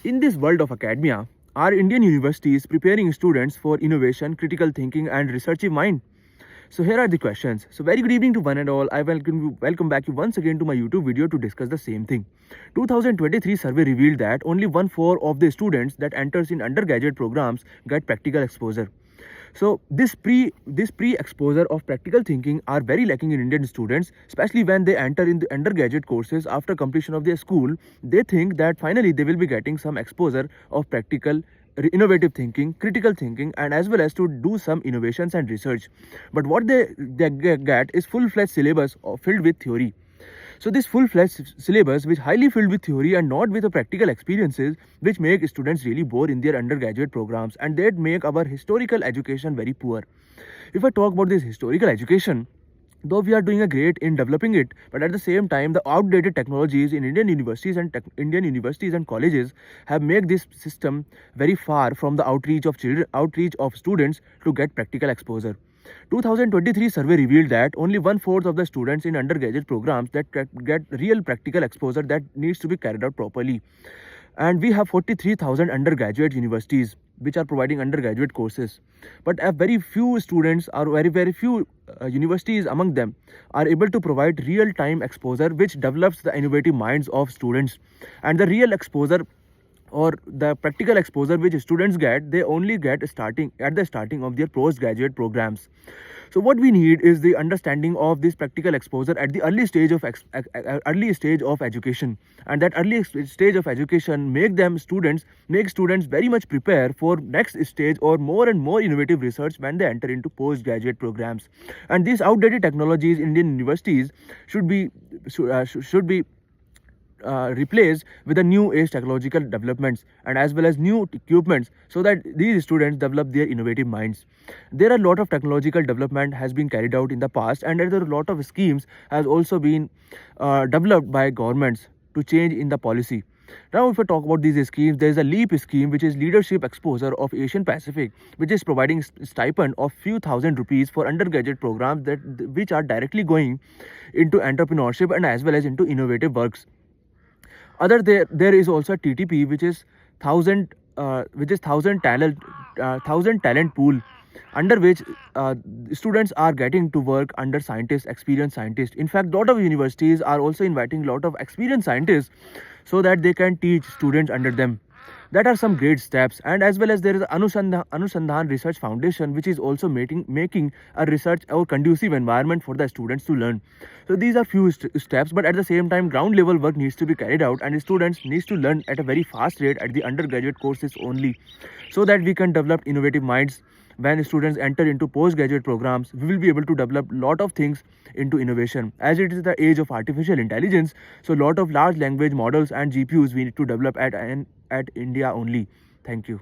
In this world of academia, are Indian universities preparing students for innovation, critical thinking, and researchive mind? So here are the questions. So very good evening to one and all. I welcome back you once again to my YouTube video to discuss the same thing. 2023 survey revealed that only 1/4 of the students that enters in undergraduate programs get practical exposure. So this pre-exposure of practical thinking are very lacking in Indian students, especially when they enter in the undergraduate courses after completion of their school. They think that finally they will be getting some exposure of practical innovative thinking, critical thinking, and as well as to do some innovations and research. But what they get is full-fledged syllabus filled with theory. So this full-fledged syllabus which highly filled with theory and not with the practical experiences, which make students really bored in their undergraduate programs, and that make our historical education very poor. If I talk about this historical education, though we are doing a great in developing it, but at the same time the outdated technologies in Indian universities and colleges have made this system very far from the outreach of students to get practical exposure. 2023 survey revealed that only 1/4 of the students in undergraduate programs that get real practical exposure that needs to be carried out properly. And we have 43,000 undergraduate universities which are providing undergraduate courses, but a very few students or very few universities among them are able to provide real time exposure which develops the innovative minds of students. And the real exposure or the practical exposure which students get, they only get at the starting of their postgraduate programs. So what we need is the understanding of this practical exposure at the early stage of education, and that early stage of education make students very much prepare for next stage or more and more innovative research when they enter into postgraduate programs. And these outdated technologies in Indian universities should be replaced with the new age technological developments and as well as new equipments, so that these students develop their innovative minds. There are a lot of technological development has been carried out in the past, and there are a lot of schemes has also been developed by governments to change in the policy. Now, if we talk about these schemes, there is a LEAP scheme, which is Leadership Exposure of Asian Pacific, which is providing stipend of few thousand rupees for undergraduate programs which are directly going into entrepreneurship and as well as into innovative works. There is also a TTP, which is thousand talent pool, under which students are getting to work under experienced scientists. In fact, lot of universities are also inviting lot of experienced scientists so that they can teach students under them. That are some great steps. And as well as there is Anusandhan Research Foundation, which is also making a research or conducive environment for the students to learn. So these are few steps, but at the same time ground level work needs to be carried out, and students needs to learn at a very fast rate at the undergraduate courses only, so that we can develop innovative minds. When students enter into postgraduate programs, we will be able to develop lot of things into innovation, as it is the age of artificial intelligence. So lot of large language models and GPUs we need to develop at India only. Thank you.